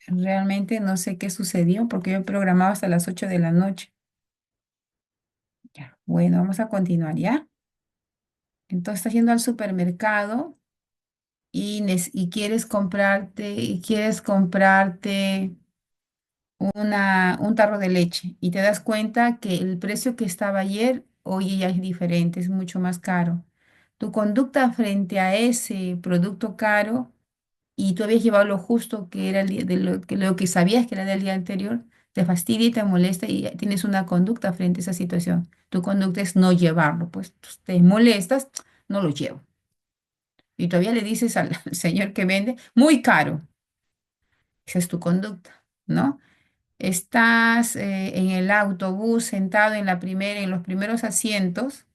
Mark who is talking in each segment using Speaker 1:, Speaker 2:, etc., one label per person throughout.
Speaker 1: Realmente no sé qué sucedió porque yo programaba hasta las 8 de la noche. Ya, bueno, vamos a continuar, ¿ya? Entonces estás yendo al supermercado y quieres comprarte un tarro de leche y te das cuenta que el precio que estaba ayer hoy ya es diferente, es mucho más caro. Tu conducta frente a ese producto caro y tú habías llevado lo justo que era el día, de lo que sabías que era del día anterior, te fastidia y te molesta y tienes una conducta frente a esa situación. Tu conducta es no llevarlo, pues te molestas, no lo llevo. Y todavía le dices al, al señor que vende, muy caro. Esa es tu conducta, ¿no? Estás en el autobús sentado en los primeros asientos.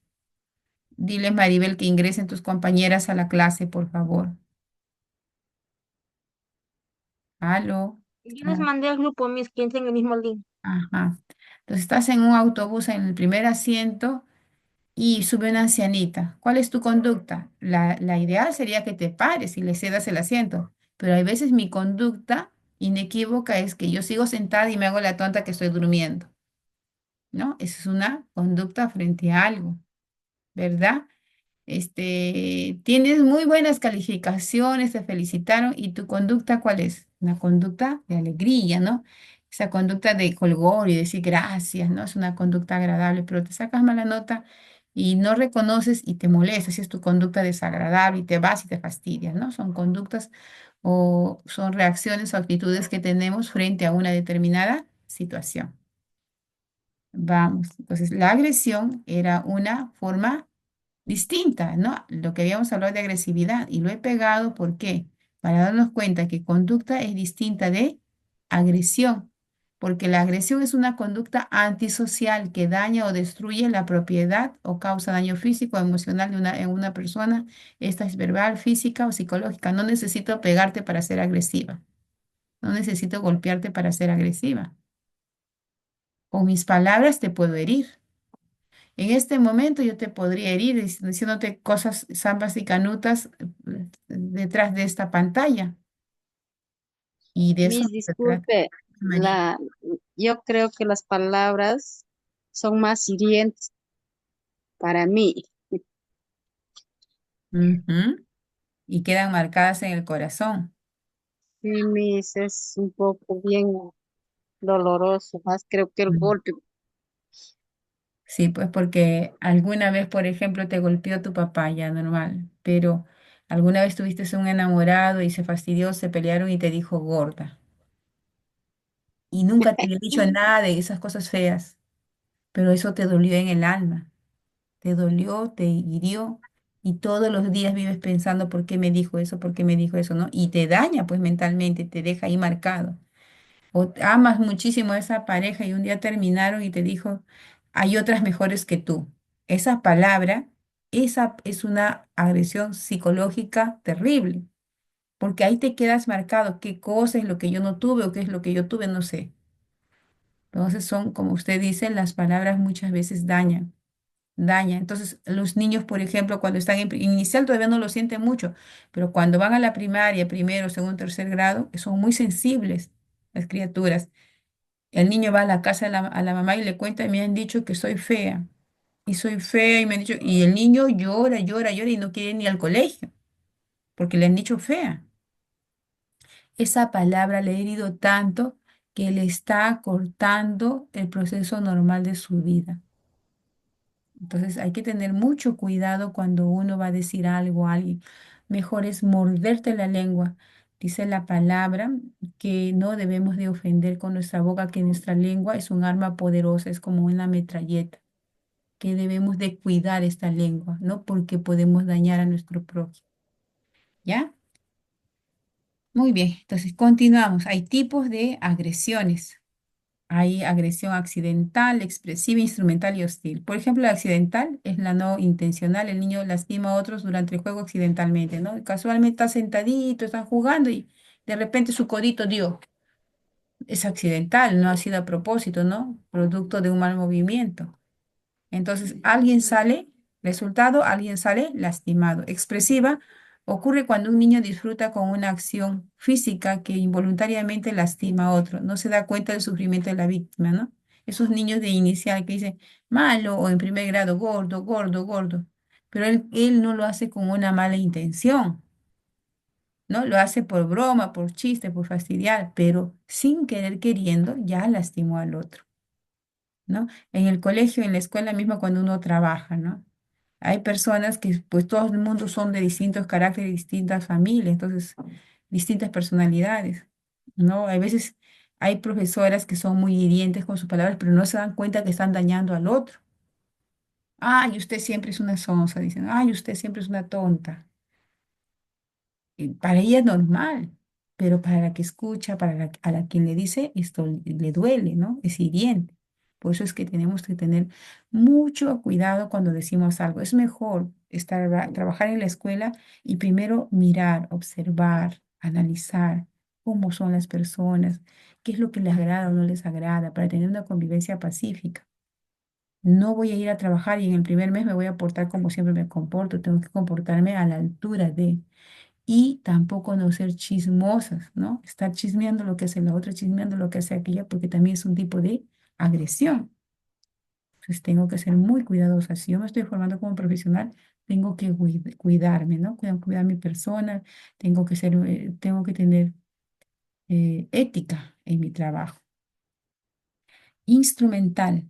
Speaker 1: Dile, Maribel, que ingresen tus compañeras a la clase, por favor. Aló.
Speaker 2: Yo les mandé al grupo mis 15 en el mismo link.
Speaker 1: Ajá. Entonces estás en un autobús en el primer asiento y sube una ancianita. ¿Cuál es tu conducta? La ideal sería que te pares y le cedas el asiento, pero hay veces mi conducta inequívoca es que yo sigo sentada y me hago la tonta que estoy durmiendo, ¿no? Esa es una conducta frente a algo, ¿verdad? Tienes muy buenas calificaciones, te felicitaron y tu conducta, ¿cuál es? Una conducta de alegría, ¿no? Esa conducta de colgor y decir gracias, ¿no? Es una conducta agradable, pero te sacas mala nota y no reconoces y te molestas, si es tu conducta desagradable y te vas y te fastidias, ¿no? Son conductas o son reacciones o actitudes que tenemos frente a una determinada situación. Vamos, entonces la agresión era una forma distinta, ¿no? Lo que habíamos hablado de agresividad y lo he pegado, ¿por qué? Para darnos cuenta que conducta es distinta de agresión, porque la agresión es una conducta antisocial que daña o destruye la propiedad o causa daño físico o emocional en una persona. Esta es verbal, física o psicológica. No necesito pegarte para ser agresiva, no necesito golpearte para ser agresiva. Con mis palabras te puedo herir. En este momento yo te podría herir diciéndote cosas zambas y canutas detrás de esta pantalla. Y de eso
Speaker 2: Mis
Speaker 1: no se trata,
Speaker 2: disculpe,
Speaker 1: María.
Speaker 2: yo creo que las palabras son más hirientes para mí.
Speaker 1: Ujú. Y quedan marcadas en el corazón.
Speaker 2: Y mis es un poco bien doloroso, más creo que el
Speaker 1: Mm.
Speaker 2: golpe.
Speaker 1: Sí, pues porque alguna vez, por ejemplo, te golpeó tu papá, ya normal, pero alguna vez tuviste un enamorado y se fastidió, se pelearon y te dijo gorda. Y nunca te había dicho nada de esas cosas feas, pero eso te dolió en el alma. Te dolió, te hirió y todos los días vives pensando por qué me dijo eso, por qué me dijo eso, ¿no? Y te daña pues mentalmente, te deja ahí marcado. O amas muchísimo a esa pareja y un día terminaron y te dijo, hay otras mejores que tú. Esa palabra, esa es una agresión psicológica terrible, porque ahí te quedas marcado qué cosa es lo que yo no tuve o qué es lo que yo tuve, no sé. Entonces son, como usted dice, las palabras muchas veces daña. Entonces, los niños, por ejemplo, cuando están en inicial todavía no lo sienten mucho, pero cuando van a la primaria, primero, segundo, tercer grado, son muy sensibles las criaturas. El niño va a la casa a la mamá y le cuenta, me han dicho que soy fea, y soy fea, y me han dicho, y el niño llora, llora, llora y no quiere ir ni al colegio, porque le han dicho fea. Esa palabra le ha herido tanto que le está cortando el proceso normal de su vida. Entonces hay que tener mucho cuidado cuando uno va a decir algo a alguien. Mejor es morderte la lengua. Dice la palabra que no debemos de ofender con nuestra boca, que nuestra lengua es un arma poderosa, es como una metralleta, que debemos de cuidar esta lengua, ¿no? Porque podemos dañar a nuestro prójimo. ¿Ya? Muy bien, entonces continuamos. Hay tipos de agresiones. Hay agresión accidental, expresiva, instrumental y hostil. Por ejemplo, la accidental es la no intencional. El niño lastima a otros durante el juego accidentalmente, ¿no? Casualmente está sentadito, están jugando y de repente su codito dio. Es accidental, no ha sido a propósito, ¿no? Producto de un mal movimiento. Entonces, alguien sale lastimado. Expresiva, Ocurre cuando un niño disfruta con una acción física que involuntariamente lastima a otro, no se da cuenta del sufrimiento de la víctima, ¿no? Esos niños de inicial que dicen malo o en primer grado, gordo, gordo, gordo, pero él no lo hace con una mala intención, ¿no? Lo hace por broma, por chiste, por fastidiar, pero sin querer queriendo ya lastimó al otro, ¿no? En el colegio, en la escuela misma, cuando uno trabaja, ¿no? Hay personas que, pues, todo el mundo son de distintos caracteres, distintas familias, entonces, distintas personalidades, ¿no? A veces hay profesoras que son muy hirientes con sus palabras, pero no se dan cuenta que están dañando al otro. Ay, usted siempre es una sonsa, dicen. Ay, usted siempre es una tonta. Y para ella es normal, pero para la que escucha, a la quien le dice, esto le duele, ¿no? Es hiriente. Por eso es que tenemos que tener mucho cuidado cuando decimos algo. Es mejor trabajar en la escuela y primero mirar, observar, analizar cómo son las personas, qué es lo que les agrada o no les agrada, para tener una convivencia pacífica. No voy a ir a trabajar y en el primer mes me voy a portar como siempre me comporto. Tengo que comportarme a la altura de y tampoco no ser chismosas, ¿no? Estar chismeando lo que hace la otra, chismeando lo que hace aquella, porque también es un tipo de agresión. Entonces tengo que ser muy cuidadosa. Si yo me estoy formando como profesional, tengo que cuidarme, ¿no? Cuidar mi persona, tengo que tener ética en mi trabajo. Instrumental.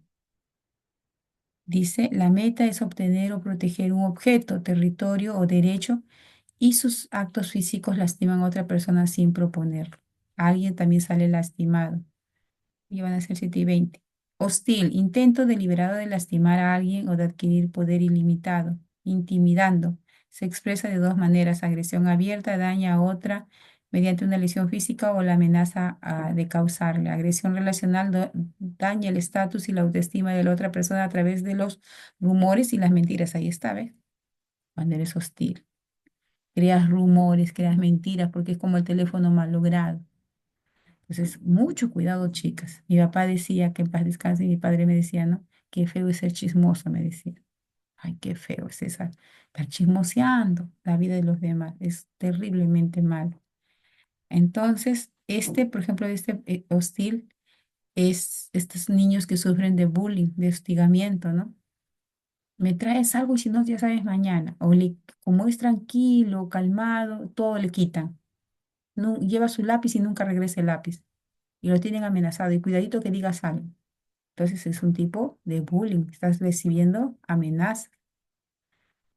Speaker 1: Dice, la meta es obtener o proteger un objeto, territorio o derecho y sus actos físicos lastiman a otra persona sin proponerlo. Alguien también sale lastimado. Y van a ser 7 y 20. Hostil, intento deliberado de lastimar a alguien o de adquirir poder ilimitado. Intimidando. Se expresa de dos maneras: agresión abierta, daña a otra mediante una lesión física o la amenaza de causarle. Agresión relacional daña el estatus y la autoestima de la otra persona a través de los rumores y las mentiras. Ahí está, ¿ves? Cuando eres hostil. Creas rumores, creas mentiras, porque es como el teléfono mal logrado. Entonces, mucho cuidado, chicas. Mi papá decía que en paz descanse y mi padre me decía, ¿no? Qué feo es ser chismoso, me decía. Ay, qué feo es esa, estar chismoseando la vida de los demás. Es terriblemente malo. Entonces, por ejemplo, hostil es estos niños que sufren de bullying, de hostigamiento, ¿no? Me traes algo y si no, ya sabes mañana. Como es tranquilo, calmado, todo le quitan. No, lleva su lápiz y nunca regresa el lápiz. Y lo tienen amenazado. Y cuidadito que digas algo. Entonces es un tipo de bullying. Estás recibiendo amenaza.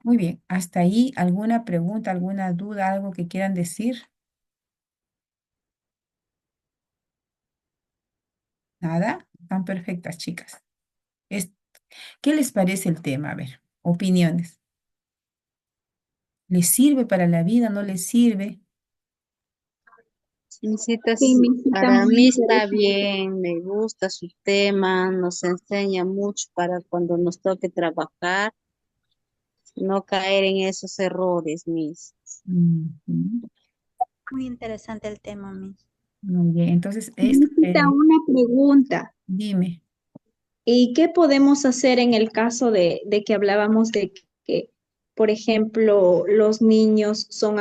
Speaker 1: Muy bien. Hasta ahí, ¿alguna pregunta, alguna duda, algo que quieran decir? Nada. Están perfectas, chicas. Es- ¿Qué les parece el tema? A ver, opiniones. ¿Les sirve para la vida? ¿No les sirve?
Speaker 2: Visitas,
Speaker 3: Sí, me cita
Speaker 2: para
Speaker 3: muy
Speaker 2: mí está
Speaker 3: interesante.
Speaker 2: bien, me gusta su tema, nos enseña mucho para cuando nos toque trabajar, no caer en esos errores, mis.
Speaker 1: Ujú.
Speaker 3: Muy interesante el tema, Miss.
Speaker 1: Muy bien. Entonces, esto,
Speaker 3: Necesita una pregunta.
Speaker 1: dime.
Speaker 3: ¿Y qué podemos hacer en el caso de que hablábamos de que, por ejemplo, los niños son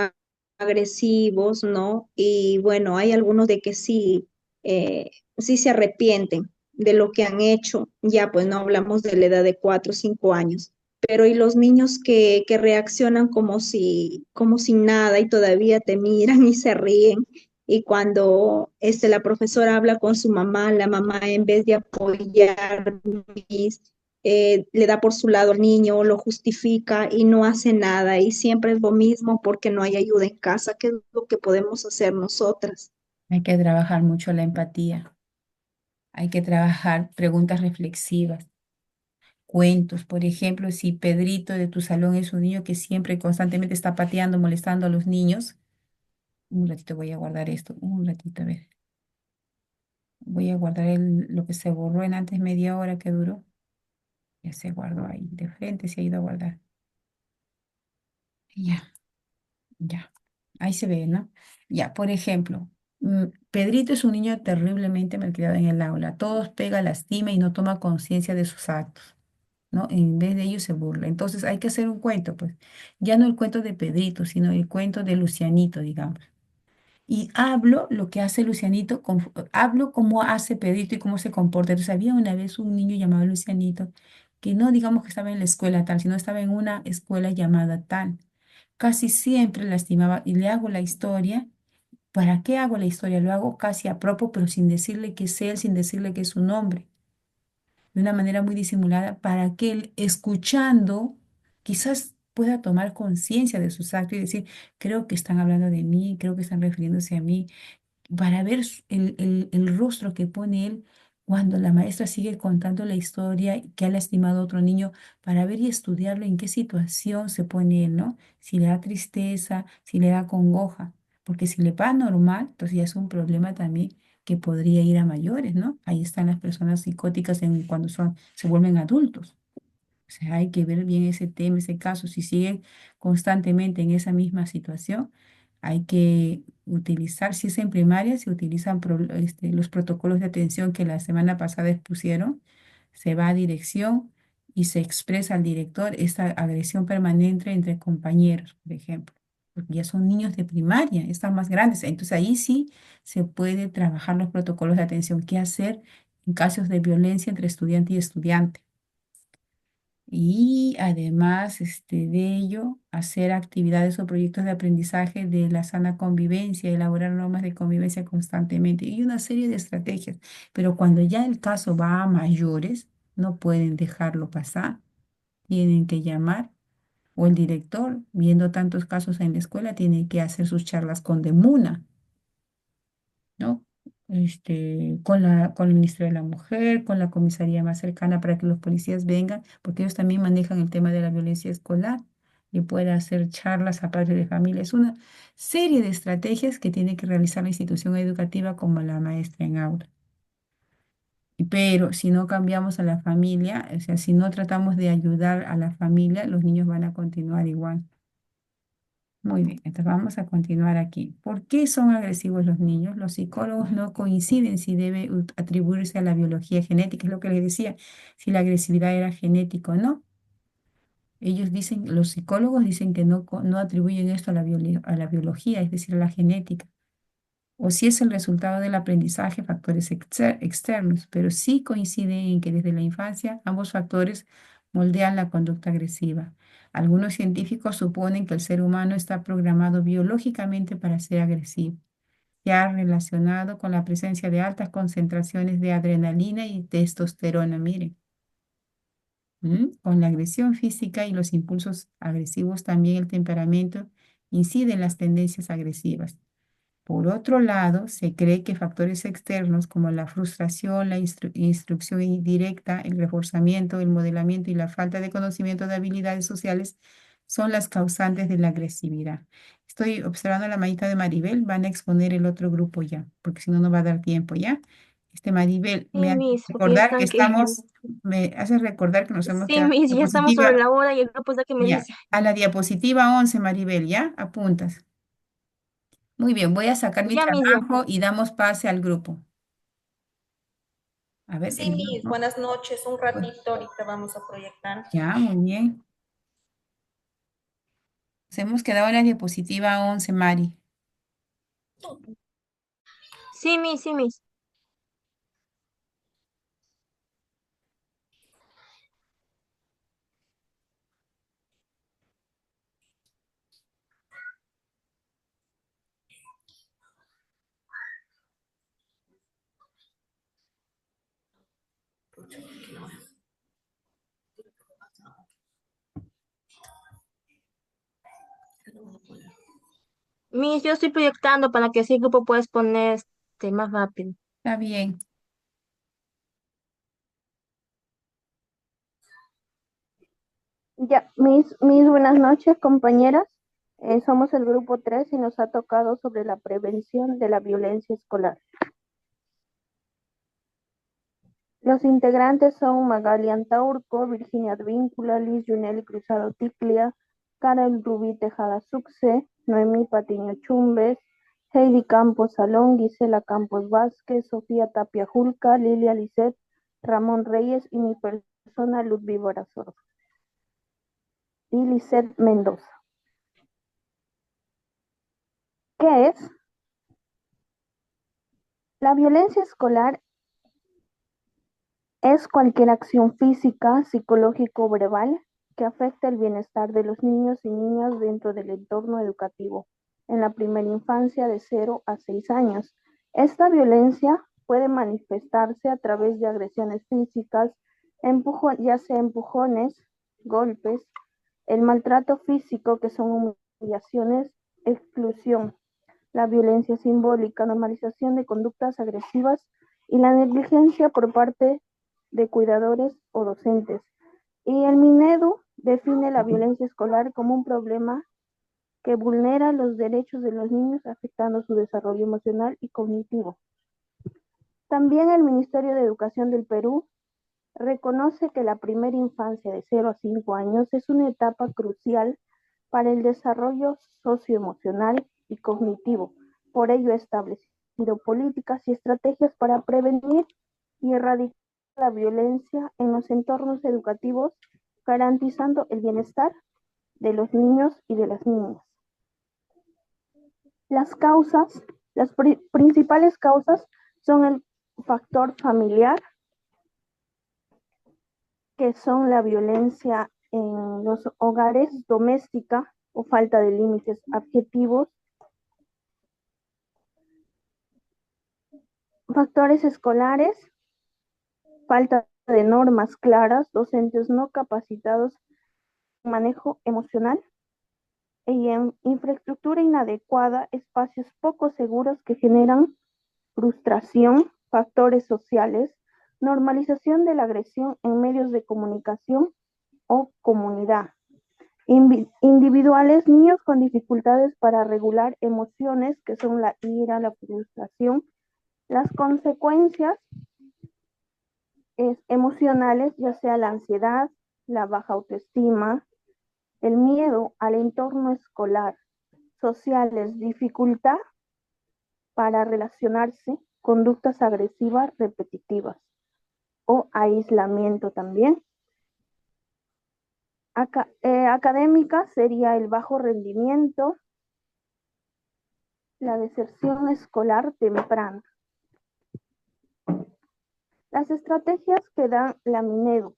Speaker 3: agresivos, ¿no? Y bueno, hay algunos de que sí, sí se arrepienten de lo que han hecho. Ya, pues no hablamos de la edad de 4 o 5 años. Pero y los niños que reaccionan como si nada y todavía te miran y se ríen. Y cuando la profesora habla con su mamá, la mamá en vez de apoyar, le da por su lado al niño, lo justifica y no hace nada. Y siempre es lo mismo porque no hay ayuda en casa. ¿Qué es lo que podemos hacer nosotras?
Speaker 1: Hay que trabajar mucho la empatía. Hay que trabajar preguntas reflexivas. Cuentos, por ejemplo, si Pedrito de tu salón es un niño que siempre constantemente está pateando, molestando a los niños, un ratito voy a guardar esto, un ratito, a ver, voy a guardar lo que se borró en antes media hora que duró, ya se guardó ahí, de frente se ha ido a guardar. Ya, ya, ahí se ve, ¿no? Ya, por ejemplo, Pedrito es un niño terriblemente malcriado en el aula, a todos pega, lastima y no toma conciencia de sus actos. ¿no? En vez de ellos se burla. Entonces hay que hacer un cuento, pues, ya no el cuento de Pedrito, sino el cuento de Lucianito, digamos. Y hablo lo que hace Lucianito, hablo cómo hace Pedrito y cómo se comporta. Entonces había una vez un niño llamado Lucianito, que no digamos que estaba en la escuela tal, sino estaba en una escuela llamada tal. Casi siempre lastimaba y le hago la historia. ¿Para qué hago la historia? Lo hago casi a propósito, pero sin decirle que es él, sin decirle que es su nombre, de una manera muy disimulada, para que él, escuchando, quizás pueda tomar conciencia de sus actos y decir, creo que están hablando de mí, creo que están refiriéndose a mí, para ver el rostro que pone él cuando la maestra sigue contando la historia que ha lastimado a otro niño, para ver y estudiarlo en qué situación se pone él, ¿no? Si le da tristeza, si le da congoja, porque si le va normal, entonces ya es un problema también que podría ir a mayores, ¿no? Ahí están las personas psicóticas cuando se vuelven adultos. O sea, hay que ver bien ese tema, ese caso. Si siguen constantemente en esa misma situación, hay que utilizar, si es en primaria, se utilizan los protocolos de atención que la semana pasada expusieron. Se va a dirección y se expresa al director esta agresión permanente entre compañeros, por ejemplo, porque ya son niños de primaria, están más grandes. Entonces ahí sí se puede trabajar los protocolos de atención. ¿Qué hacer en casos de violencia entre estudiante y estudiante? Y además de ello, hacer actividades o proyectos de aprendizaje de la sana convivencia, elaborar normas de convivencia constantemente y una serie de estrategias. Pero cuando ya el caso va a mayores, no pueden dejarlo pasar, tienen que llamar o el director, viendo tantos casos en la escuela, tiene que hacer sus charlas con Demuna, ¿no? Con el Ministerio de la Mujer, con la comisaría más cercana para que los policías vengan, porque ellos también manejan el tema de la violencia escolar y pueda hacer charlas a padres de familia. Es una serie de estrategias que tiene que realizar la institución educativa como la maestra en aula. Pero si no cambiamos a la familia, o sea, si no tratamos de ayudar a la familia, los niños van a continuar igual. Muy bien, entonces vamos a continuar aquí. ¿Por qué son agresivos los niños? Los psicólogos no coinciden si debe atribuirse a la biología genética, es lo que les decía, si la agresividad era genética o no. Ellos dicen, los psicólogos dicen que no atribuyen esto a a la biología, es decir, a la genética, o si es el resultado del aprendizaje, factores externos, pero sí coinciden en que desde la infancia ambos factores moldean la conducta agresiva. Algunos científicos suponen que el ser humano está programado biológicamente para ser agresivo, ya relacionado con la presencia de altas concentraciones de adrenalina y testosterona. Miren, con la agresión física y los impulsos agresivos, también el temperamento incide en las tendencias agresivas. Por otro lado, se cree que factores externos como la frustración, la instrucción indirecta, el reforzamiento, el modelamiento y la falta de conocimiento de habilidades sociales son las causantes de la agresividad. Estoy observando la manita de Maribel, van a exponer el otro grupo ya, porque si no, no va a dar tiempo ya. Maribel, me
Speaker 4: Sí,
Speaker 1: hace
Speaker 4: Miss, porque ya
Speaker 1: recordar que
Speaker 4: están que...
Speaker 1: me hace recordar que nos hemos
Speaker 4: Sí,
Speaker 1: quedado en
Speaker 4: Miss,
Speaker 1: la
Speaker 4: ya estamos sobre
Speaker 1: diapositiva,
Speaker 4: la hora y el grupo está que me
Speaker 1: ya,
Speaker 4: dice.
Speaker 1: a la diapositiva 11, Maribel, ¿ya? Apuntas. Muy bien, voy a sacar mi
Speaker 4: Ya, Miss, ya.
Speaker 1: trabajo y damos pase al grupo. A ver,
Speaker 5: Sí,
Speaker 1: el
Speaker 5: Miss,
Speaker 1: grupo.
Speaker 5: buenas noches. Un
Speaker 1: Pues,
Speaker 5: ratito ahorita vamos a proyectar.
Speaker 1: ya, muy bien. Nos hemos quedado en la diapositiva 11, Mari.
Speaker 4: Sí, Miss, sí, Miss. Miss, yo estoy proyectando para que así el grupo pueda exponer más rápido.
Speaker 1: Está bien.
Speaker 6: Ya, buenas noches, compañeras. Somos el grupo 3 y nos ha tocado sobre la prevención de la violencia escolar. Los integrantes son Magali Antaurco, Virginia Advíncula, Liz Yuneli Cruzado Ticlia, Karen Rubí Tejada Succe, Noemí Patiño Chumbes, Heidi Campos Salón, Gisela Campos Vázquez, Sofía Tapia Julca, Lilia Lisset, Ramón Reyes y mi persona, Ludwig Barazor. Y Lisette Mendoza. ¿Qué es? La violencia escolar es cualquier acción física, psicológica o verbal que afecte el bienestar de los niños y niñas dentro del entorno educativo en la primera infancia de 0 a 6 años. Esta violencia puede manifestarse a través de agresiones físicas, ya sea empujones, golpes, el maltrato físico, que son humillaciones, exclusión, la violencia simbólica, normalización de conductas agresivas y la negligencia por parte de cuidadores o docentes. Y el Minedu define la violencia escolar como un problema que vulnera los derechos de los niños, afectando su desarrollo emocional y cognitivo. También el Ministerio de Educación del Perú reconoce que la primera infancia de 0 a 5 años es una etapa crucial para el desarrollo socioemocional y cognitivo. Por ello ha establecido políticas y estrategias para prevenir y erradicar la violencia en los entornos educativos, garantizando el bienestar de los niños y de las niñas. Las principales causas son el factor familiar, que son la violencia en los hogares doméstica o falta de límites objetivos. Factores escolares, falta de normas claras, docentes no capacitados en manejo emocional y en infraestructura inadecuada, espacios poco seguros que generan frustración, factores sociales, normalización de la agresión en medios de comunicación o comunidad. Individuales, niños con dificultades para regular emociones, que son la ira, la frustración. Las consecuencias emocionales, ya sea la ansiedad, la baja autoestima, el miedo al entorno escolar, sociales, dificultad para relacionarse, conductas agresivas repetitivas o aislamiento también. Académica sería el bajo rendimiento, la deserción escolar temprana. Las estrategias que da la Minedu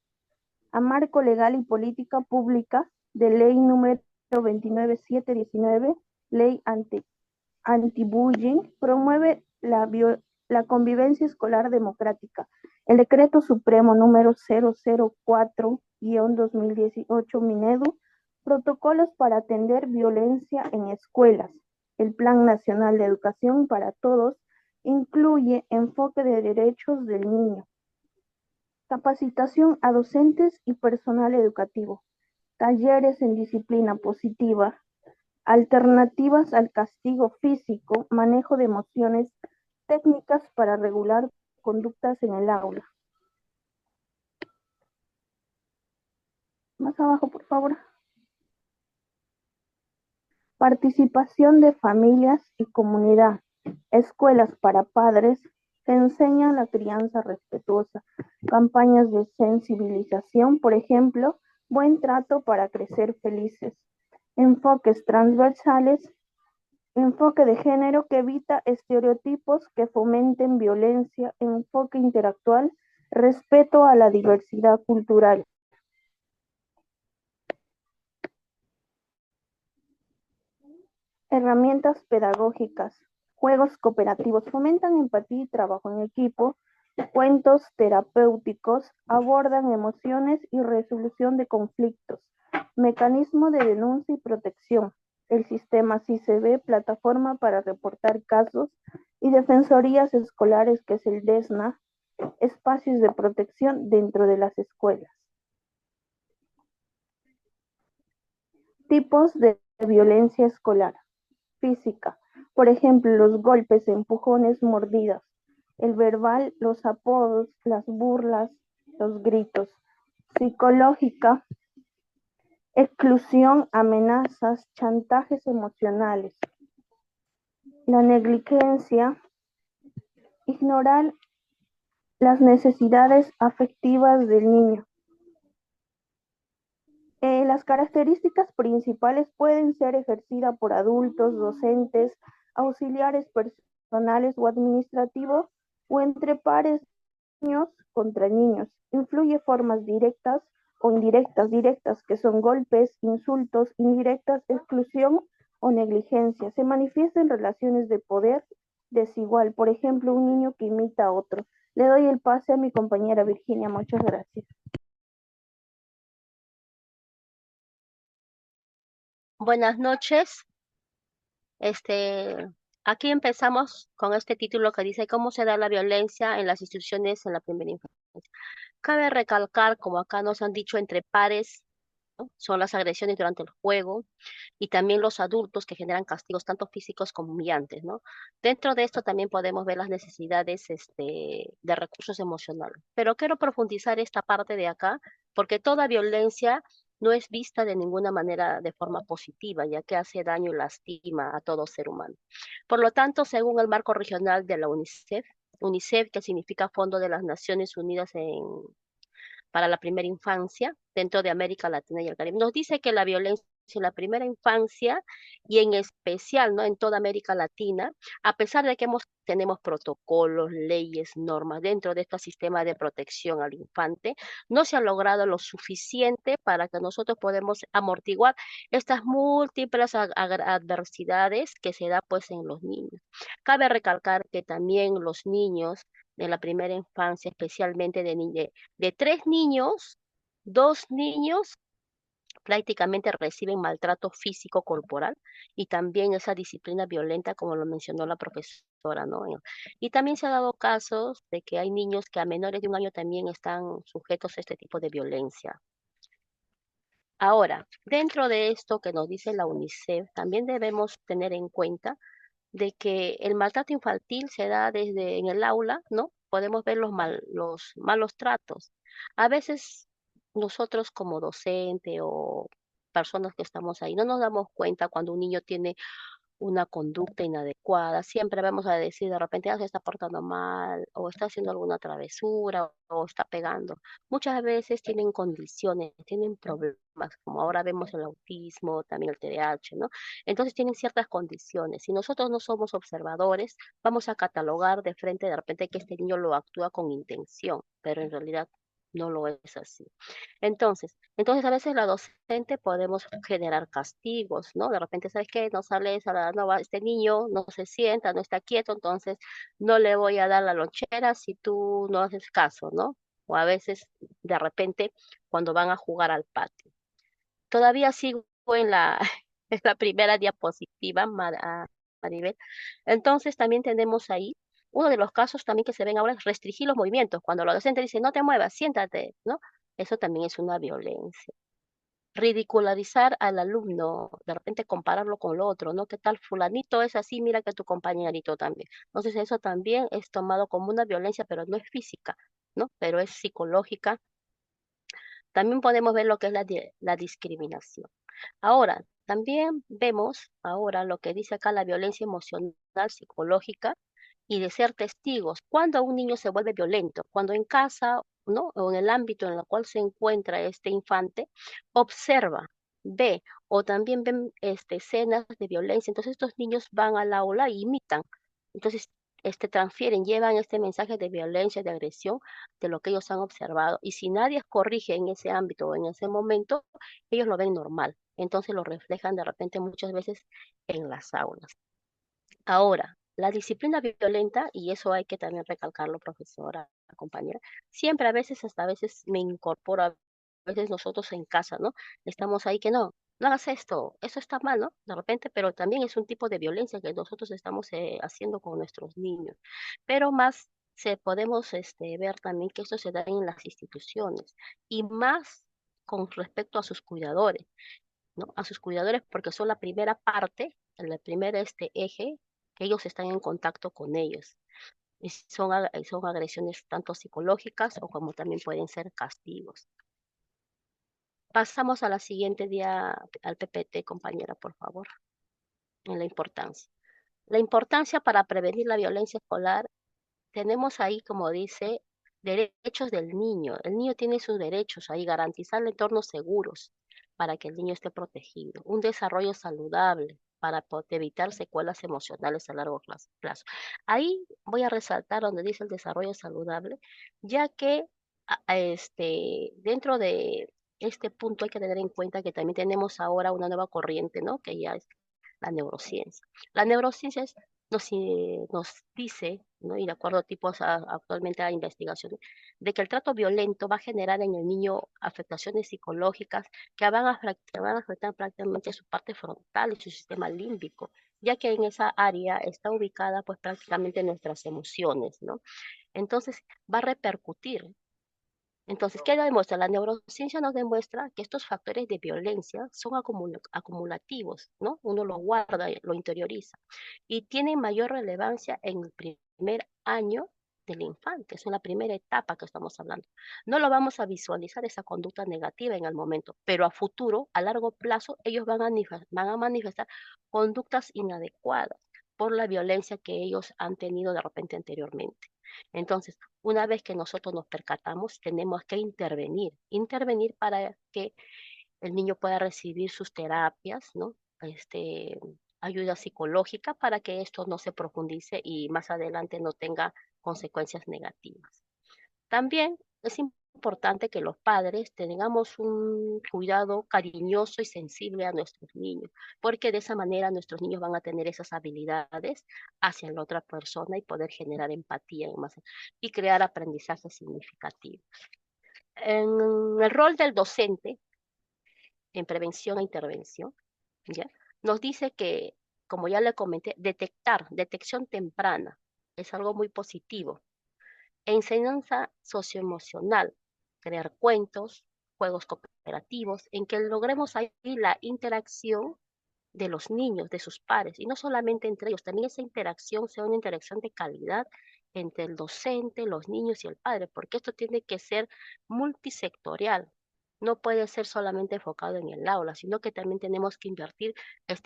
Speaker 6: a marco legal y política pública de ley número 29719, ley anti-bullying, promueve la convivencia escolar democrática. El decreto supremo número 004-2018 Minedu, protocolos para atender violencia en escuelas. El Plan Nacional de Educación para Todos incluye enfoque de derechos del niño, capacitación a docentes y personal educativo, talleres en disciplina positiva, alternativas al castigo físico, manejo de emociones, técnicas para regular conductas en el aula. Más abajo, por favor. Participación de familias y comunidad. Escuelas para padres que enseñan la crianza respetuosa. Campañas de sensibilización, por ejemplo, buen trato para crecer felices. Enfoques transversales. Enfoque de género que evita estereotipos que fomenten violencia. Enfoque interactual, respeto a la diversidad cultural. Herramientas pedagógicas. Juegos cooperativos fomentan empatía y trabajo en equipo. Cuentos terapéuticos abordan emociones y resolución de conflictos. Mecanismo de denuncia y protección. El sistema CICB, plataforma para reportar casos, y defensorías escolares, que es el DESNA, espacios de protección dentro de las escuelas. Tipos de violencia escolar. Física, por ejemplo, los golpes, empujones, mordidas. El verbal, los apodos, las burlas, los gritos. Psicológica, exclusión, amenazas, chantajes emocionales. La negligencia, ignorar Las necesidades afectivas del niño. Las características principales pueden ser ejercidas por adultos, docentes, auxiliares personales o administrativos o entre pares niños contra niños. Influye formas directas o indirectas, directas que son golpes, insultos, indirectas, exclusión o negligencia. Se manifiesta en relaciones de poder desigual, por ejemplo, un niño que imita a otro. Le doy el pase a mi compañera Virginia, muchas gracias.
Speaker 7: Buenas noches. Este, aquí empezamos con este título que dice cómo se da la violencia en las instituciones en la primera infancia. Cabe recalcar, como acá nos han dicho, entre pares, ¿no? Son las agresiones durante el juego y también los adultos que generan castigos tanto físicos como humillantes, ¿no? Dentro de esto también podemos ver las necesidades, de recursos emocionales. Pero quiero profundizar esta parte de acá, porque toda violencia no es vista de ninguna manera de forma positiva, ya que hace daño y lastima a todo ser humano. Por lo tanto, según el marco regional de la UNICEF, que significa Fondo de las Naciones Unidas para la primera infancia dentro de América Latina y el Caribe. Nos dice que la violencia en la primera infancia y en especial, ¿no? En toda América Latina, a pesar de que tenemos protocolos, leyes, normas dentro de este sistema de protección al infante, no se ha logrado lo suficiente para que nosotros podamos amortiguar estas múltiples adversidades que se da pues en los niños. Cabe recalcar que también los niños de la primera infancia, especialmente de 3 niños, 2 niños prácticamente reciben maltrato físico corporal y también esa disciplina violenta, como lo mencionó la profesora, ¿no? Y también se ha dado casos de que hay niños que a menores de 1 año también están sujetos a este tipo de violencia. Ahora, dentro de esto que nos dice la UNICEF, también debemos tener en cuenta de que el maltrato infantil se da desde en el aula, ¿no? Podemos ver los malos tratos. A veces nosotros como docente o personas que estamos ahí no nos damos cuenta cuando un niño tiene una conducta inadecuada. Siempre vamos a decir de repente, se está portando mal, o está haciendo alguna travesura, o está pegando. Muchas veces tienen condiciones, tienen problemas, como ahora vemos el autismo, también el TDAH, ¿no? Entonces tienen ciertas condiciones. Si nosotros no somos observadores, vamos a catalogar de frente de repente que este niño lo actúa con intención, pero en realidad no lo es así. Entonces a veces la docente podemos generar castigos, ¿no? De repente, ¿sabes qué? No sales no va, este niño no se sienta, no está quieto, entonces no le voy a dar la lonchera si tú no haces caso, ¿no? O a veces, de repente, cuando van a jugar al patio. Todavía sigo en la, en la primera diapositiva, Maribel. Entonces también tenemos ahí, uno de los casos también que se ven ahora es restringir los movimientos. Cuando los docentes dicen, no te muevas, siéntate, ¿no? Eso también es una violencia. Ridicularizar al alumno, de repente compararlo con lo otro, ¿no? ¿Qué tal fulanito es así? Mira que tu compañerito también. Entonces eso también es tomado como una violencia, pero no es física, ¿no? Pero es psicológica. También podemos ver lo que es la discriminación. Ahora, también vemos ahora lo que dice acá la violencia emocional, psicológica y de ser testigos. Cuando un niño se vuelve violento, cuando en casa, ¿no? O en el ámbito en el cual se encuentra este infante, observa, ve o también ven escenas de violencia. Entonces estos niños van al aula e imitan. Entonces, transfieren, llevan este mensaje de violencia, de agresión, de lo que ellos han observado. Y si nadie corrige en ese ámbito o en ese momento, ellos lo ven normal. Entonces lo reflejan de repente muchas veces en las aulas. Ahora, la disciplina violenta, y eso hay que también recalcarlo, profesora, compañera, siempre a veces, hasta a veces me incorporo, a veces nosotros en casa, ¿no? Estamos ahí que no hagas esto, eso está mal, ¿no? De repente, pero también es un tipo de violencia que nosotros estamos haciendo con nuestros niños. Pero más podemos ver también que esto se da en las instituciones y más con respecto a sus cuidadores, ¿no? A sus cuidadores porque son la primera parte, el primer eje que ellos están en contacto con ellos. Y son agresiones tanto psicológicas o como también pueden ser castigos. Pasamos a la siguiente día, al PPT, compañera, por favor, en la importancia. La importancia para prevenir la violencia escolar, tenemos ahí, como dice, derechos del niño. El niño tiene sus derechos ahí, garantizarle entornos seguros para que el niño esté protegido, un desarrollo saludable para evitar secuelas emocionales a largo plazo. Ahí voy a resaltar donde dice el desarrollo saludable, ya que dentro de este punto hay que tener en cuenta que también tenemos ahora una nueva corriente, ¿no? Que ya es la neurociencia. La neurociencia nos dice, ¿no? Y de acuerdo a tipos actualmente a investigaciones, de que el trato violento va a generar en el niño afectaciones psicológicas que van a afectar prácticamente su parte frontal y su sistema límbico, ya que en esa área está ubicada pues prácticamente nuestras emociones, ¿no? Entonces va a repercutir. Entonces, ¿qué demuestra? La neurociencia nos demuestra que estos factores de violencia son acumulativos, ¿no? Uno lo guarda, lo interioriza y tienen mayor relevancia en el primer año del infante, es en la primera etapa que estamos hablando. No lo vamos a visualizar esa conducta negativa en el momento, pero a futuro, a largo plazo, ellos van a manifestar conductas inadecuadas por la violencia que ellos han tenido de repente anteriormente. Entonces, una vez que nosotros nos percatamos, tenemos que intervenir para que el niño pueda recibir sus terapias, ¿no? Ayuda psicológica para que esto no se profundice y más adelante no tenga consecuencias negativas. También es importante que los padres tengamos un cuidado cariñoso y sensible a nuestros niños, porque de esa manera nuestros niños van a tener esas habilidades hacia la otra persona y poder generar empatía y crear aprendizaje significativo. En el rol del docente en prevención e intervención, ¿ya? Nos dice que, como ya le comenté, detección temprana es algo muy positivo. Enseñanza socioemocional, crear cuentos, juegos cooperativos, en que logremos ahí la interacción de los niños, de sus pares, y no solamente entre ellos, también esa interacción sea una interacción de calidad entre el docente, los niños y el padre, porque esto tiene que ser multisectorial. No puede ser solamente enfocado en el aula, sino que también tenemos que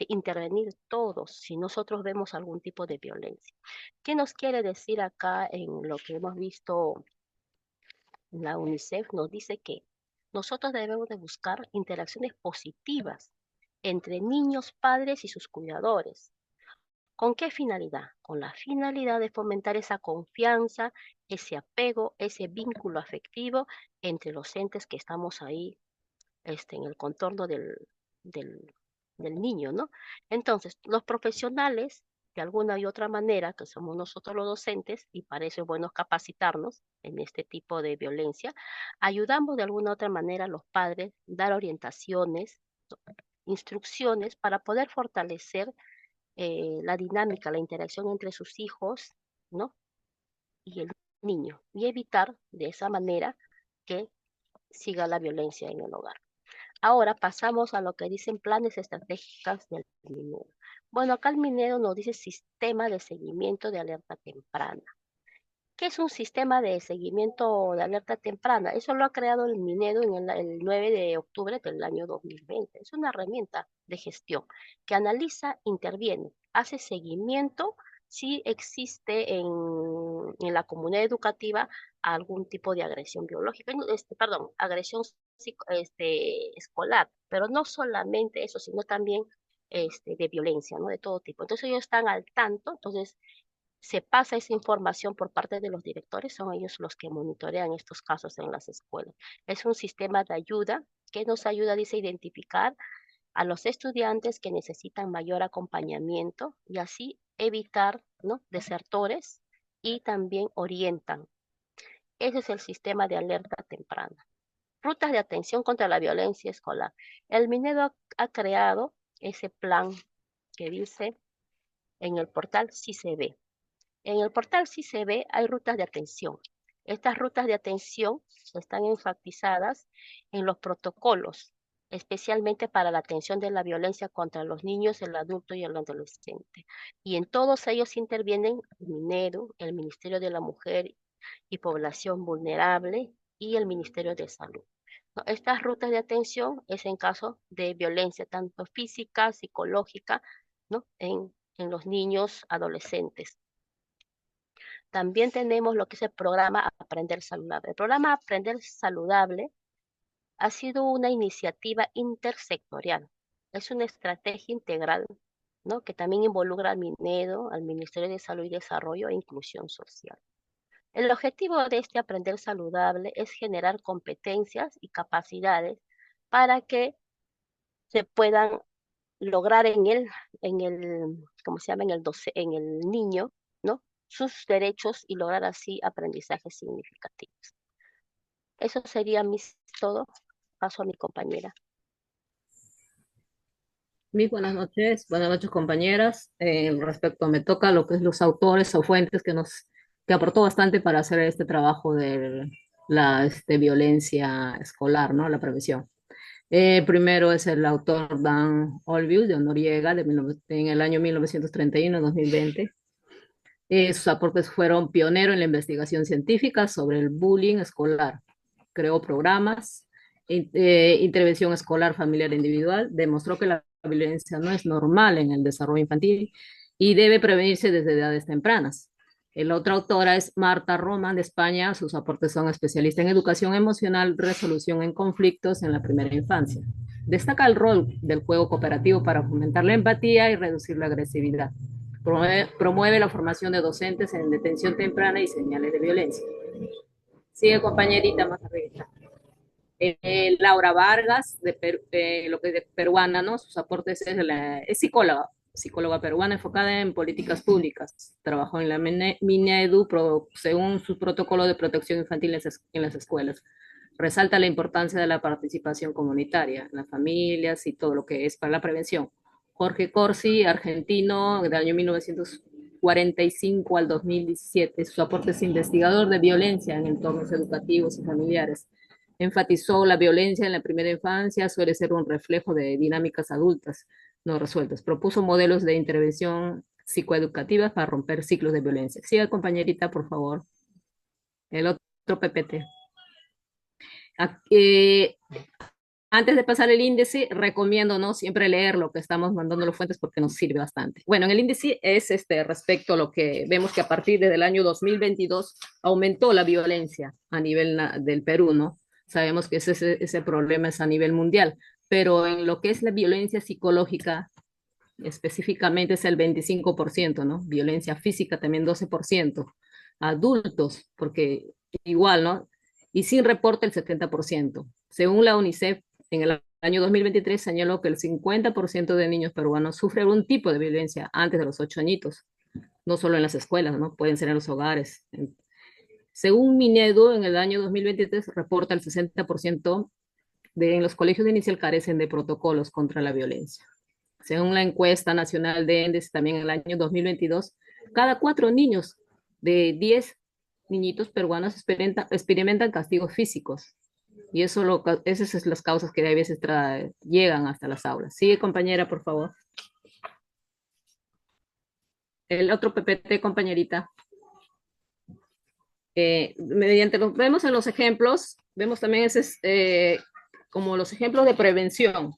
Speaker 7: intervenir todos si nosotros vemos algún tipo de violencia. ¿Qué nos quiere decir acá en lo que hemos visto en la UNICEF? Nos dice que nosotros debemos de buscar interacciones positivas entre niños, padres y sus cuidadores. ¿Con qué finalidad? Con la finalidad de fomentar esa confianza, ese apego, ese vínculo afectivo entre los entes que estamos ahí en el contorno del, del niño, ¿no? Entonces, los profesionales, de alguna y otra manera, que somos nosotros los docentes, y para eso es bueno capacitarnos en este tipo de violencia, ayudamos de alguna u otra manera a los padres, dar orientaciones, instrucciones para poder fortalecer la dinámica, la interacción entre sus hijos, ¿no? Y el niño, y evitar de esa manera que siga la violencia en el hogar. Ahora pasamos a lo que dicen planes estratégicos del Minero. Bueno, acá el Minero nos dice sistema de seguimiento de alerta temprana. ¿Qué es un sistema de seguimiento de alerta temprana? Eso lo ha creado el Minero en el 9 de octubre del año 2020. Es una herramienta de gestión que analiza, interviene, hace seguimiento si existe en la comunidad educativa algún tipo de agresión biológica, perdón, agresión escolar, pero no solamente eso, sino también de violencia, ¿no? De todo tipo. Entonces ellos están al tanto, entonces se pasa esa información por parte de los directores, son ellos los que monitorean estos casos en las escuelas. Es un sistema de ayuda que nos ayuda, dice, a identificar a los estudiantes que necesitan mayor acompañamiento y así evitar, ¿no?, desertores y también orientan. Ese es el sistema de alerta temprana. Rutas de atención contra la violencia escolar. El Minedo ha creado ese plan que dice en el portal Sí se ve. En el portal Sí se ve hay rutas de atención. Estas rutas de atención están enfatizadas en los protocolos, especialmente para la atención de la violencia contra los niños, el adulto y el adolescente. Y en todos ellos intervienen el MINEDU, el Ministerio de la Mujer y Población Vulnerable y el Ministerio de Salud. ¿No? Estas rutas de atención es en caso de violencia, tanto física, psicológica, ¿no?, en los niños adolescentes. También tenemos lo que es el programa Aprender Saludable. El programa Aprender Saludable ha sido una iniciativa intersectorial. Es una estrategia integral, ¿no? Que también involucra al MINEDO, al Ministerio de Salud y Desarrollo e Inclusión Social. El objetivo de este Aprender Saludable es generar competencias y capacidades para que se puedan lograr ¿cómo se llama? En el niño, ¿no? Sus derechos y lograr así aprendizajes significativos. Eso sería todo. Paso a mi compañera.
Speaker 8: Buenas noches compañeras. Respecto, me toca lo que es los autores o fuentes que aportó bastante para hacer este trabajo de la violencia escolar, ¿no? La prevención. Primero es el autor Dan Olbius de Noriega en el año 1931-2020. Sus aportes fueron pionero en la investigación científica sobre el bullying escolar. Creó programas, intervención escolar familiar e individual, demostró que la violencia no es normal en el desarrollo infantil y debe prevenirse desde edades tempranas. La otra autora es Marta Roman de España. Sus aportes son especialista en educación emocional, resolución en conflictos en la primera infancia. Destaca el rol del juego cooperativo para fomentar la empatía y reducir la agresividad. Promueve la formación de docentes en detención temprana y señales de violencia. Sigue compañerita más arriba. Laura Vargas, lo que es de peruana, ¿no? Sus aportes es psicóloga peruana enfocada en políticas públicas. Trabajó en la Minedu según sus protocolos de protección infantil en las escuelas. Resalta la importancia de la participación comunitaria en las familias y todo lo que es para la prevención. Jorge Corsi, argentino, del año 1945 al 2017. Sus aportes investigador de violencia en entornos educativos y familiares. Enfatizó la violencia en la primera infancia, suele ser un reflejo de dinámicas adultas no resueltas. Propuso modelos de intervención psicoeducativas para romper ciclos de violencia. Siga, compañerita, por favor. El otro PPT. Aquí, antes de pasar el índice, recomiendo no siempre leer lo que estamos mandando las fuentes porque nos sirve bastante. Bueno, en el índice es respecto a lo que vemos que a partir del año 2022 aumentó la violencia a nivel del Perú, ¿no? Sabemos que ese problema es a nivel mundial, pero en lo que es la violencia psicológica, específicamente es el 25%, ¿no? Violencia física también 12%. Adultos, porque igual, ¿no? Y sin reporte el 70%. Según la UNICEF, en el año 2023 señaló que el 50% de niños peruanos sufren algún tipo de violencia antes de los 8 añitos, no solo en las escuelas, ¿no? Pueden ser en los hogares. Según Minedu, en el año 2023 reporta el 60% en los colegios de inicial carecen de protocolos contra la violencia. Según la encuesta nacional de ENDES, también en el año 2022, cada 4 niños de 10 niñitos peruanos experimentan castigos físicos. Y esas son las causas que a veces llegan hasta las aulas. Sigue, compañera, por favor. El otro PPT, compañerita. Vemos en los ejemplos, vemos también como los ejemplos de prevención.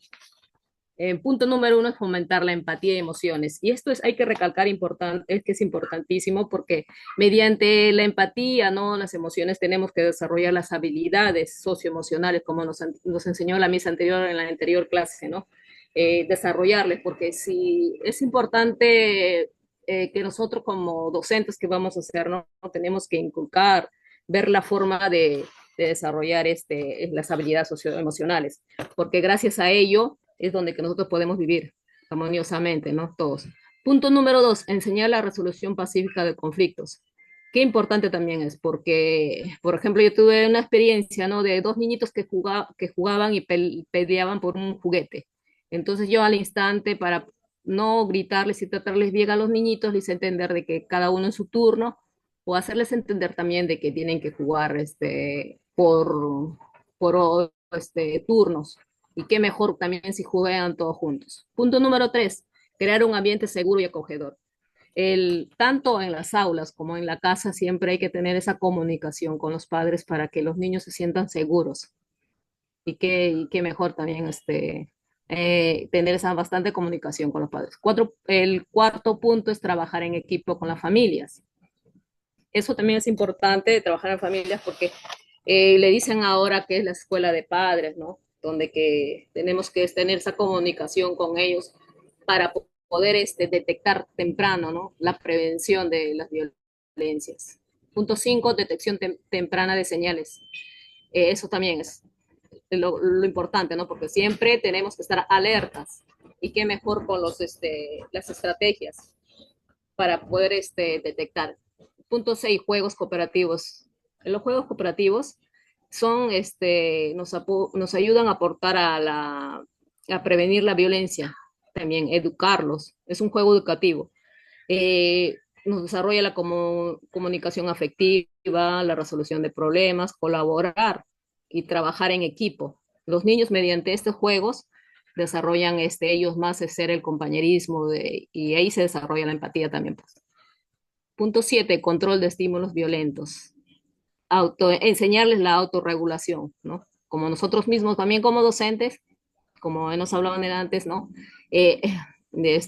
Speaker 8: Punto número 1 es fomentar la empatía y emociones. Y esto hay que recalcar, es que es importantísimo porque mediante la empatía, ¿no? Las emociones tenemos que desarrollar las habilidades socioemocionales, como nos enseñó la misa anterior en la anterior clase, ¿no? Desarrollarles, porque si es importante que nosotros como docentes que vamos a hacer, ¿no? Tenemos que inculcar, ver la forma de desarrollar las habilidades socioemocionales, porque gracias a ello es donde que nosotros podemos vivir armoniosamente, ¿no? Todos. Punto número 2, enseñar la resolución pacífica de conflictos. Qué importante también es, porque, por ejemplo, yo tuve una experiencia, ¿no? De 2 niñitos que jugaban y peleaban por un juguete. Entonces yo al instante, para no gritarles y tratarles bien a los niñitos, les hice entender de que cada uno en su turno, o hacerles entender también de que tienen que jugar por turnos. Y qué mejor también si juegan todos juntos. Punto número 3, crear un ambiente seguro y acogedor. Tanto en las aulas como en la casa siempre hay que tener esa comunicación con los padres para que los niños se sientan seguros. Y qué mejor también tener esa bastante comunicación con los padres. El cuarto punto es trabajar en equipo con las familias. Eso también es importante, trabajar en familias, porque le dicen ahora que es la escuela de padres, ¿no? Donde que tenemos que tener esa comunicación con ellos para poder detectar temprano, ¿no? La prevención de las violencias. Punto 5, detección temprana de señales. Eso también es lo importante, ¿no? Porque siempre tenemos que estar alertas. Y qué mejor con las estrategias para poder detectar. Punto 6, juegos cooperativos. Los juegos cooperativos son, nos ayudan a aportar a prevenir la violencia, también educarlos. Es un juego educativo. Nos desarrolla la comunicación afectiva, la resolución de problemas, colaborar y trabajar en equipo. Los niños mediante estos juegos desarrollan ellos más de ser el compañerismo y ahí se desarrolla la empatía también, pues. Punto 7, control de estímulos violentos. Enseñarles la autorregulación, ¿no? Como nosotros mismos, también como docentes, como nos hablaban antes, ¿no? Eh,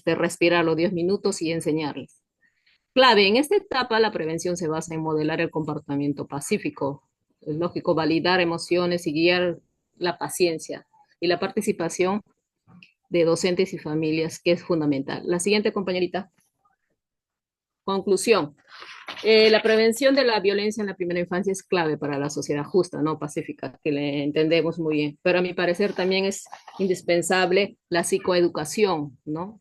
Speaker 8: respirar los 10 minutos y enseñarles. Clave, en esta etapa la prevención se basa en modelar el comportamiento pacífico. Es lógico validar emociones y guiar la paciencia y la participación de docentes y familias, que es fundamental. La siguiente, compañerita. Conclusión. La prevención de la violencia en la primera infancia es clave para la sociedad justa, ¿no? Pacífica, que le entendemos muy bien. Pero a mi parecer también es indispensable la psicoeducación, ¿no?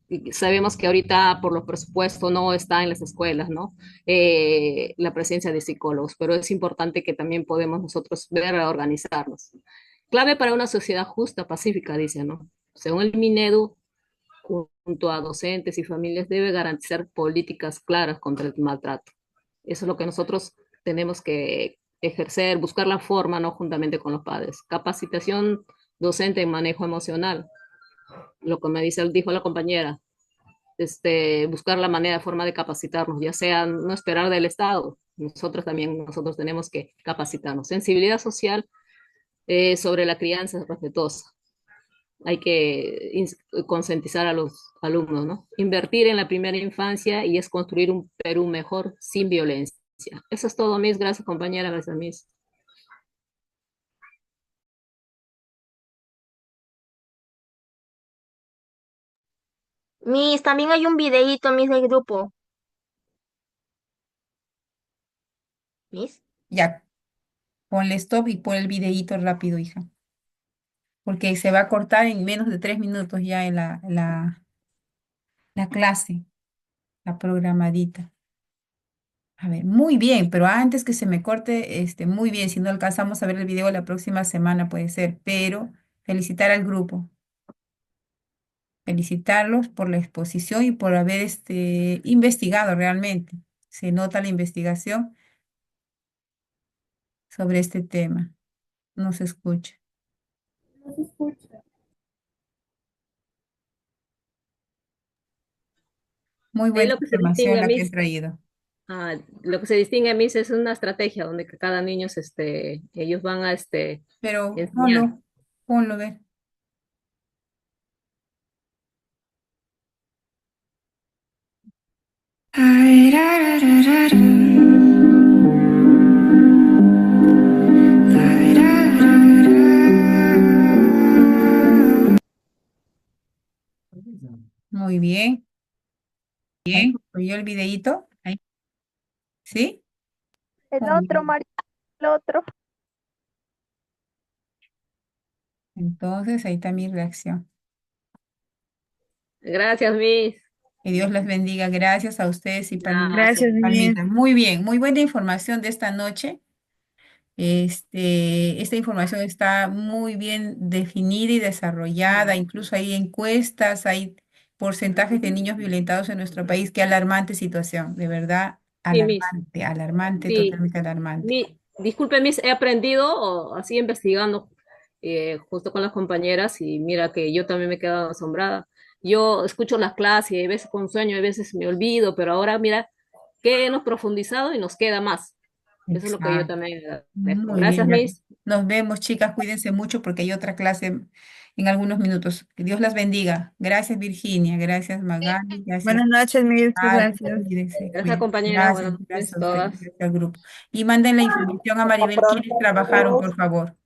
Speaker 8: Y sabemos que ahorita por los presupuestos no está en las escuelas, ¿no? La presencia de psicólogos, pero es importante que también podemos nosotros ver a organizarnos. Clave para una sociedad justa, pacífica, dice, ¿no? Según el Minedu, junto a docentes y familias, debe garantizar políticas claras contra el maltrato. Eso es lo que nosotros tenemos que ejercer, buscar la forma, ¿no? Juntamente con los padres. Capacitación docente en manejo emocional, lo que dijo la compañera, buscar la manera, forma de capacitarnos, ya sea no esperar del Estado, nosotros tenemos que capacitarnos. Sensibilidad social sobre la crianza respetuosa. Hay que concientizar a los alumnos, ¿no? Invertir en la primera infancia y es construir un Perú mejor sin violencia. Eso es todo, Miss. Gracias, compañera. Gracias, Miss.
Speaker 4: Miss, también hay un videíto, Miss, del grupo. Miss.
Speaker 1: Ya, ponle stop y pon el videíto rápido, hija, porque se va a cortar en menos de 3 minutos ya en la clase, la programadita. A ver, muy bien, pero antes que se me corte, muy bien, si no alcanzamos a ver el video la próxima semana puede ser, pero felicitar al grupo, felicitarlos por la exposición y por haber investigado realmente. Se nota la investigación sobre este tema. No se escucha. Muy
Speaker 8: Ahí
Speaker 1: buena
Speaker 8: lo que se
Speaker 1: información
Speaker 8: distingue,
Speaker 1: la que he
Speaker 8: Miss,
Speaker 1: traído.
Speaker 8: lo que se distingue, Miss, es una estrategia donde que cada niño, ellos van a
Speaker 1: Pero
Speaker 8: enseñar.
Speaker 1: ponlo, ver. Muy bien. Ahí concluyó el videíto. ¿Sí?
Speaker 6: El
Speaker 1: Muy
Speaker 6: otro,
Speaker 1: bien.
Speaker 6: María, el otro.
Speaker 1: Entonces, ahí está mi reacción.
Speaker 8: Gracias, Miss.
Speaker 1: Que Dios les bendiga. Gracias a ustedes y
Speaker 8: Gracias.
Speaker 1: Palmita. Muy bien, muy buena información de esta noche. Esta información está muy bien definida y desarrollada. Incluso hay encuestas, hay porcentajes de niños violentados en nuestro país. Qué alarmante situación, de verdad,
Speaker 8: Sí, Miss.
Speaker 1: alarmante, alarmante,
Speaker 8: Sí,
Speaker 1: totalmente alarmante.
Speaker 8: disculpe, Miss, he aprendido así investigando justo con las compañeras y mira que yo también me he quedado asombrada. Yo escucho las clases y a veces con sueño, a veces me olvido, pero ahora mira que hemos profundizado y nos queda más. Eso es lo que yo
Speaker 1: Exacto.
Speaker 8: también agradezco.
Speaker 1: Muy bien,
Speaker 8: Gracias,
Speaker 1: ya.
Speaker 8: Miss.
Speaker 1: Nos vemos, chicas. Cuídense mucho porque hay otra clase en algunos minutos. Que Dios las bendiga. Gracias, Virginia. Gracias, Magali. Gracias.
Speaker 9: Buenas noches, Miss. Muchas
Speaker 1: Vale,
Speaker 9: gracias.
Speaker 1: cuídense,
Speaker 8: Gracias,
Speaker 1: cuídense.
Speaker 8: compañera.
Speaker 1: Gracias,
Speaker 8: Buenas
Speaker 1: gracias
Speaker 8: noches
Speaker 1: a
Speaker 8: a
Speaker 1: ustedes,
Speaker 8: todas.
Speaker 1: gracias al grupo. Y manden la información a
Speaker 5: Hasta
Speaker 1: Maribel quienes trabajaron,
Speaker 5: pronto.
Speaker 1: por favor.